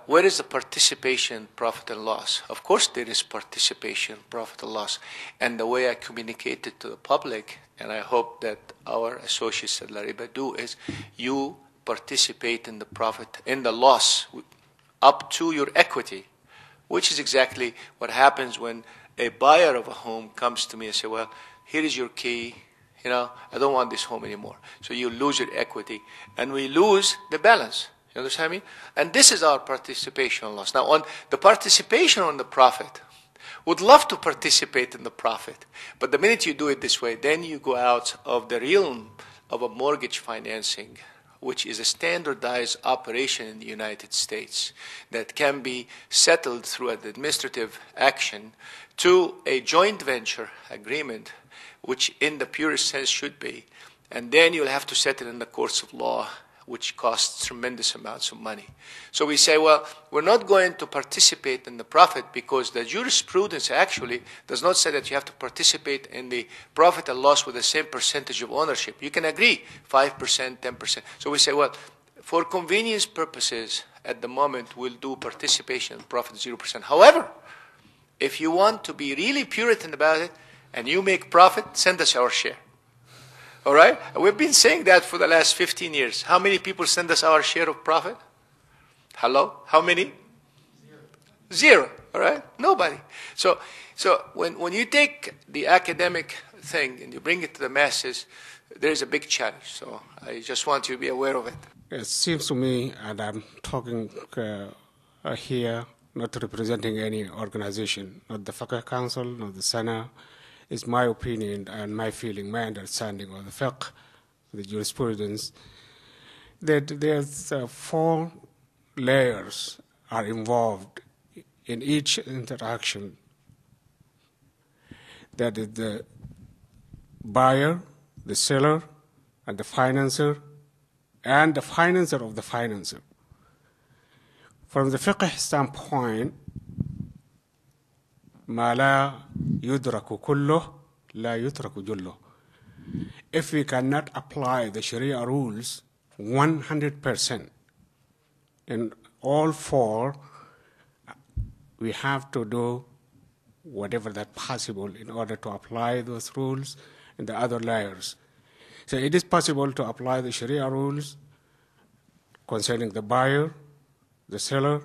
where is the participation, profit and loss? Of course there is participation, profit and loss. And the way I communicate it to the public, and I hope that our associates at LARIBA do, is you participate in the profit, in the loss, up to your equity, which is exactly what happens when a buyer of a home comes to me and says, well, here is your key. I don't want this home anymore. So you lose your equity, and we lose the balance. You understand me? And this is our participation loss. Now, on the participation on the profit, would love to participate in the profit, but the minute you do it this way, then you go out of the realm of a mortgage financing, which is a standardized operation in the United States that can be settled through an administrative action, to a joint venture agreement, which in the purest sense should be, and then you'll have to settle in the courts of law, which costs tremendous amounts of money. So we say, well, we're not going to participate in the profit because the jurisprudence actually does not say that you have to participate in the profit and loss with the same percentage of ownership. You can agree 5%, 10%. So we say, well, for convenience purposes, at the moment, we'll do participation in profit 0%. However, if you want to be really Puritan about it and you make profit, send us our share. All right? We've been saying that for the last 15 years. How many people send us our share of profit? Hello? How many? Zero. All right? Nobody. So when you take the academic thing and you bring it to the masses, there's a big challenge. So I just want you to be aware of it. It seems to me, and I'm talking here, not representing any organization, not the Fiqh Council, not the Sana. It's my opinion and my feeling, my understanding of the fiqh, the jurisprudence, that there's 4 layers are involved in each interaction. That is the buyer, the seller, and the financer of the financer. From the fiqh standpoint, ما لا يدرك كله لا يترك جله. If we cannot apply the Sharia rules 100% in all 4, we have to do whatever that possible in order to apply those rules in the other layers. So it is possible to apply the Sharia rules concerning the buyer, the seller,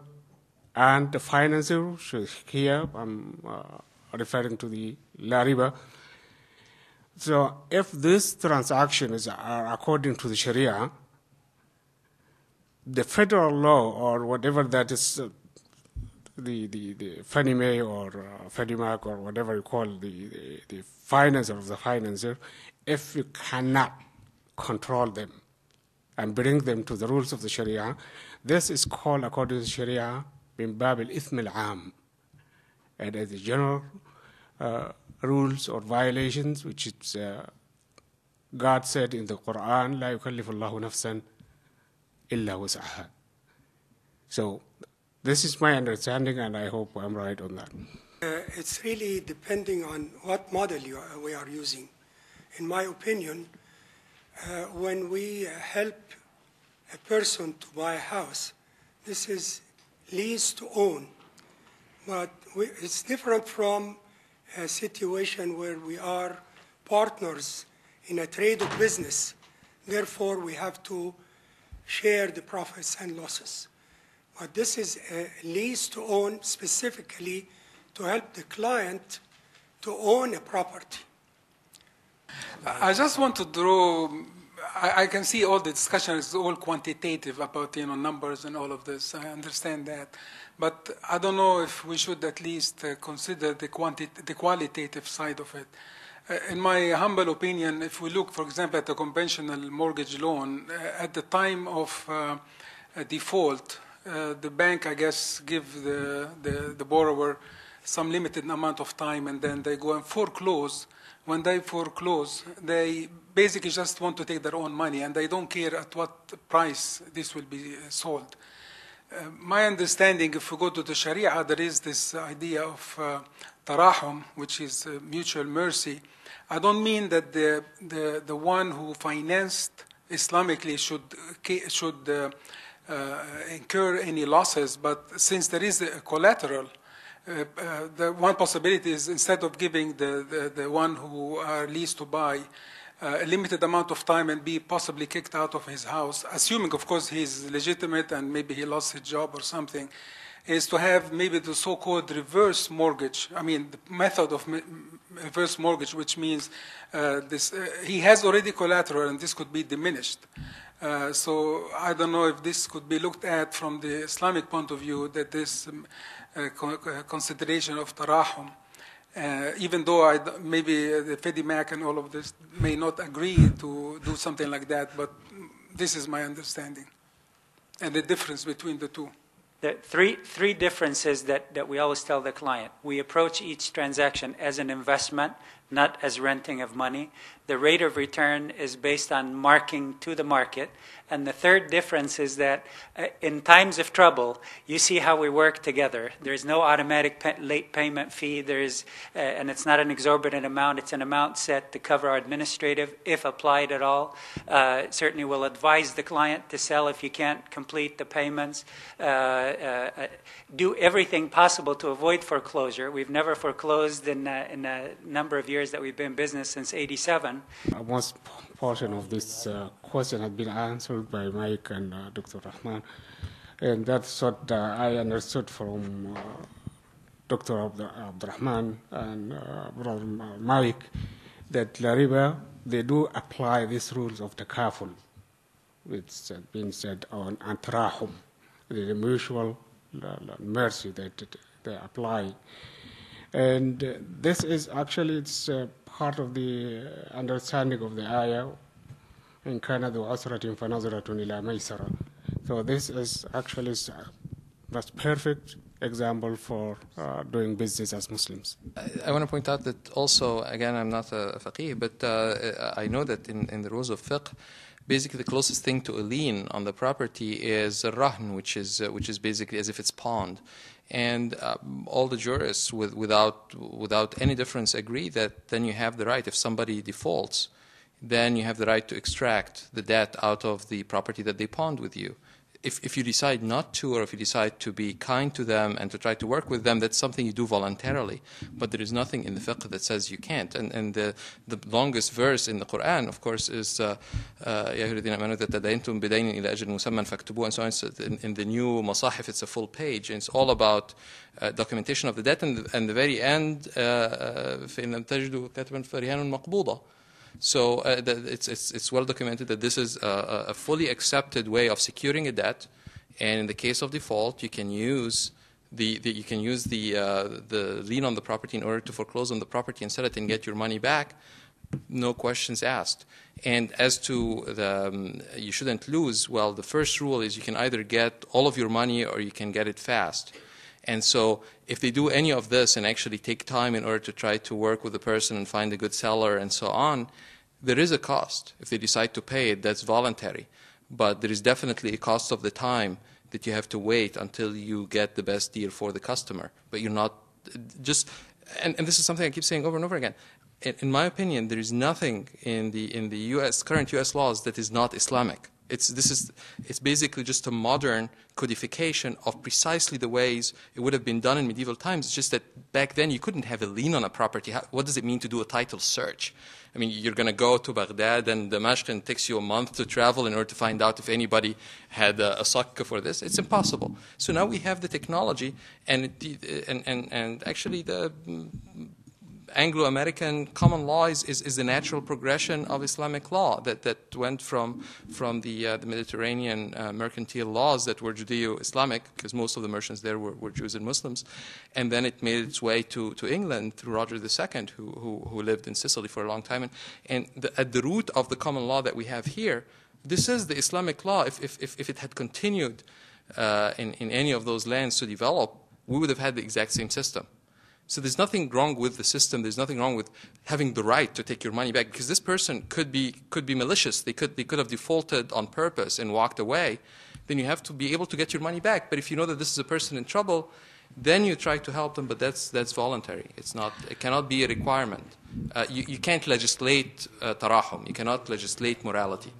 and the financer. Here I'm referring to the LARIBA. So if these transactions are according to the Sharia, the federal law or whatever that is, the Fannie Mae or Freddie Mac or whatever you call the financer of the financer, if you cannot control them and bring them to the rules of the Sharia, this is called, according to the Sharia, من باب الإثم العام, and as the general rules or violations, which is God said in the Quran, لا يكلف الله نفسا إلا وسعها. So this is my understanding, and I hope I'm right on that. It's really depending on what model we are using. In my opinion, when we help a person to buy a house, this is lease to own. But it's different from a situation where we are partners in a trade or business. Therefore, we have to share the profits and losses. But this is a lease to own specifically to help the client to own a property. I just want to draw, I can see all the discussion is all quantitative about, numbers and all of this. I understand that. But I don't know if we should at least consider the qualitative side of it. In my humble opinion, if we look, for example, at a conventional mortgage loan, at the time of default, the bank, I guess, give the borrower some limited amount of time, and then they go and foreclose. When they foreclose, they basically just want to take their own money, and they don't care at what price this will be sold. My understanding, if we go to the Sharia, there is this idea of tarahum, which is mutual mercy. I don't mean that the one who financed Islamically should incur any losses, but since there is a collateral, the one possibility is instead of giving the one who are leased to buy a limited amount of time and be possibly kicked out of his house, assuming, of course, he's legitimate and maybe he lost his job or something, is to have maybe the so-called reverse mortgage. I mean, the method of reverse mortgage, which means he has already collateral and this could be diminished. So I don't know if this could be looked at from the Islamic point of view, that this consideration of tarahum, even though maybe the FEDIMAC and all of this may not agree to do something like that, but this is my understanding and the difference between the two. The three differences that we always tell the client. We approach each transaction as an investment, not as renting of money. The rate of return is based on marking to the market. And the third difference is that in times of trouble, you see how we work together. There's no automatic late payment fee. And it's not an exorbitant amount. It's an amount set to cover our administrative, if applied at all. Certainly we'll advise the client to sell if you can't complete the payments. Do everything possible to avoid foreclosure. We've never foreclosed in a number of years that we've been in business since '87. Most portion of this question has been answered by Mike and Dr. Rahman, and that's what I understood from Dr. Abdurrahman and Brother Mike, that LARIBA, they do apply these rules of takaful, which has been said on antarahum, the mutual mercy that they apply. And this is actually, it's part of the understanding of the ayah, in kana dhu usratin fanazratun ila maysara. So this is actually that's perfect example for doing business as Muslims. I want to point out that also, again, I'm not a faqih, but I know that in the rules of fiqh, basically the closest thing to a lien on the property is a rahn, which is basically as if it's pawned. And all the jurists, without any difference, agree that then you have the right, if somebody defaults, then you have the right to extract the debt out of the property that they pawned with you. If you decide not to, or if you decide to be kind to them and to try to work with them, that's something you do voluntarily. But there is nothing in the fiqh that says you can't. And the longest verse in the Quran, of course, is and so on. In the new Masahif, it's a full page, and it's all about documentation of the debt, and the very end, So it's well documented that this is a fully accepted way of securing a debt, and in the case of default, you can use the lien on the property in order to foreclose on the property and sell it and get your money back, no questions asked. And as to you shouldn't lose, well, the first rule is you can either get all of your money or you can get it fast. And so if they do any of this and actually take time in order to try to work with the person and find a good seller and so on, there is a cost. If they decide to pay it, that's voluntary. But there is definitely a cost of the time that you have to wait until you get the best deal for the customer. But you're not just, and this is something I keep saying over and over again. In my opinion, there is nothing in the current U.S. laws that is not Islamic. It's basically just a modern codification of precisely the ways it would have been done in medieval times. It's just that back then you couldn't have a lien on a property. What does it mean to do a title search? I mean, you're going to go to Baghdad and Damascus, and it takes you a month to travel in order to find out if anybody had a sakka for this. It's impossible. So now we have the technology, and actually the Anglo-American common law is the natural progression of Islamic law that went from the Mediterranean mercantile laws that were Judeo-Islamic, because most of the merchants there were Jews and Muslims, and then it made its way to England through Roger II, who lived in Sicily for a long time. And at the root of the common law that we have here, this is the Islamic law. If it had continued in any of those lands to develop, we would have had the exact same system. So there's nothing wrong with the system. There's nothing wrong with having the right to take your money back, because this person could be malicious. They could have defaulted on purpose and walked away. Then you have to be able to get your money back. But if you know that this is a person in trouble, then you try to help them. But that's voluntary. It cannot be a requirement. You can't legislate tarahum. You cannot legislate morality.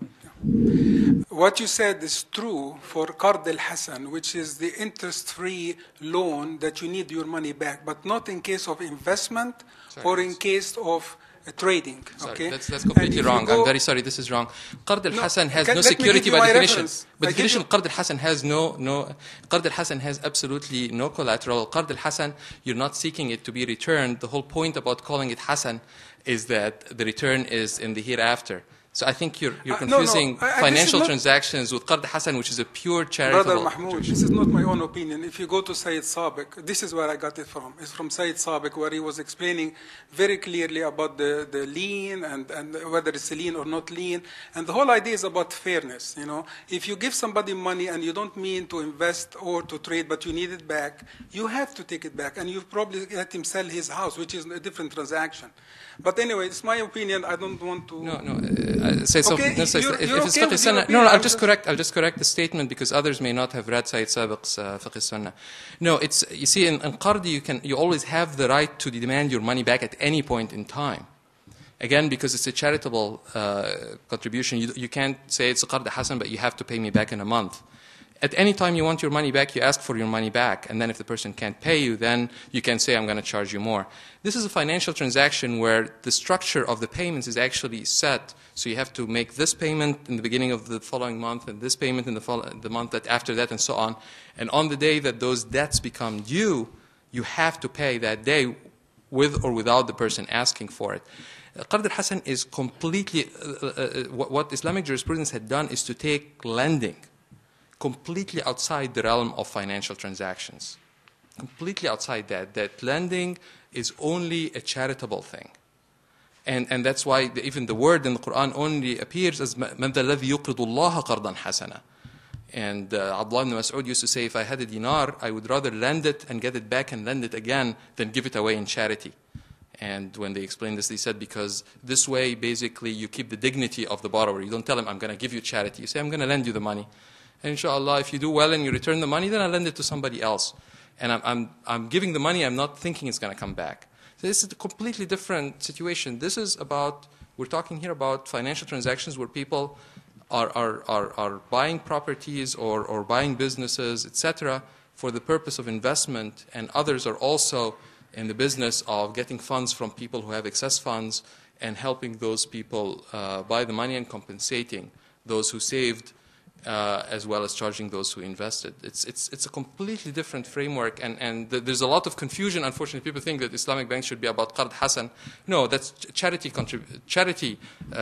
What you said is true for Qard al-Hasan, which is the interest-free loan that you need your money back, but not in case of investment or in case of trading. Sorry, okay? that's completely wrong. I'm very sorry, this is wrong. Qard al-Hasan has no security by definition. By definition, Qard al-Hasan has Qard al-Hasan has absolutely no collateral. Qard al-Hasan, you're not seeking it to be returned. The whole point about calling it Hasan is that the return is in the hereafter. So I think you're confusing financial transactions with Qard Hasan, which is a pure charitable. Brother Mahmoud, this is not my own opinion. If you go to Sayyid Sabiq, this is where I got it from. It's from Sayyid Sabiq, where he was explaining very clearly about the lien and whether it's a lien or not lien. And the whole idea is about fairness. You know, if you give somebody money and you don't mean to invest or to trade, but you need it back, you have to take it back. And you probably let him sell his house, which is a different transaction. But anyway, it's my opinion. I don't want to. I'll just correct the statement because others may not have read Sayyid Sabiq's Fiqh Sunnah. No, you see, in Qard you always have the right to demand your money back at any point in time. Again, because it's a charitable contribution, you can't say it's a Qard Hasan, but you have to pay me back in a month. At any time you want your money back, you ask for your money back. And then if the person can't pay you, then you can say, I'm going to charge you more. This is a financial transaction where the structure of the payments is actually set. So you have to make this payment in the beginning of the following month and this payment in the month that after that and so on. And on the day that those debts become due, you have to pay that day with or without the person asking for it. Qard al-Hasan is completely, what Islamic jurisprudence had done is to take lending completely outside the realm of financial transactions. Completely outside that lending is only a charitable thing. And that's why even the word in the Quran only appears as مَنْ ذَا الَّذِي يُقْرِضُ اللَّهَ قَرْضًا حَسَنًا. And Abdullah ibn Mas'ud used to say, if I had a dinar, I would rather lend it and get it back and lend it again than give it away in charity. And when they explained this, they said, because this way, basically, you keep the dignity of the borrower. You don't tell him, I'm going to give you charity. You say, I'm going to lend you the money. And inshallah, if you do well and you return the money, then I'll lend it to somebody else. And I'm giving the money, I'm not thinking it's going to come back. So this is a completely different situation. This is about, we're talking here about financial transactions where people are buying properties or buying businesses, etc., for the purpose of investment, and others are also in the business of getting funds from people who have excess funds and helping those people buy the money and compensating those who saved, as well as charging those who invested. It's a completely different framework, and there's a lot of confusion. Unfortunately, people think that Islamic banks should be about Qard Hasan. No, that's charity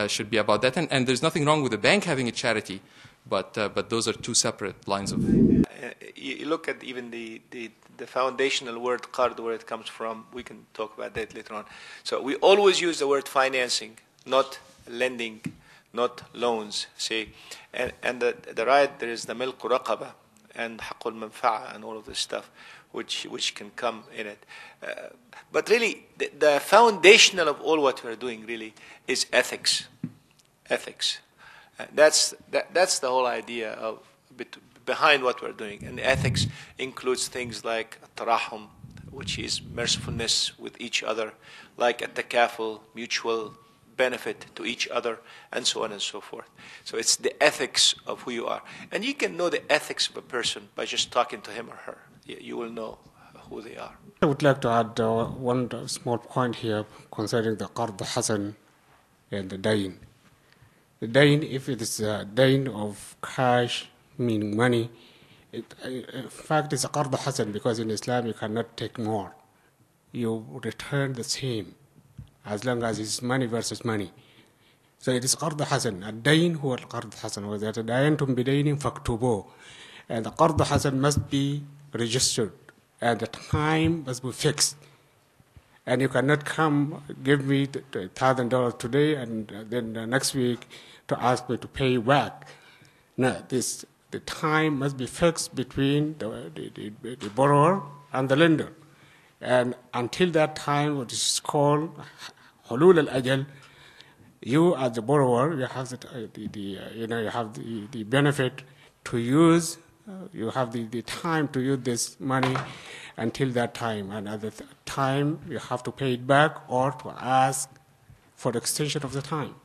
should be about that, and there's nothing wrong with the bank having a charity, but those are two separate lines of. You look at even the foundational word qard, where it comes from. We can talk about that later on. So we always use the word financing, not lending, not loans. See, and the right, there is the milk raqaba and haqqul manfa'a and all of this stuff, which can come in it. But really, the foundational of all what we're doing really is ethics. Ethics. That's the whole idea of behind what we're doing. And ethics includes things like tarahum, which is mercifulness with each other, like at-takaful, mutual benefit to each other, and so on and so forth. So it's the ethics of who you are. And you can know the ethics of a person by just talking to him or her. You will know who they are. I would like to add one small point here concerning the Qard Hasan and the dain. The dain, if it is a dain of cash, meaning money, in fact it's a Qard Hasan, because in Islam you cannot take more. You return the same, as long as it's money versus money. So it is Qard Hasan. الدين هو القرض حسن. وإذا تداينتم بدين فاكتبوه. And the Qard Hasan must be registered, and the time must be fixed. And you cannot come give me $1,000 today and then the next week to ask me to pay you back. No, this the time must be fixed between the borrower and the lender. And until that time, what is called hulul al-ajal, you as the borrower, you have you have the benefit to use, you have the time to use this money until that time. And at the time, you have to pay it back or to ask for the extension of the time.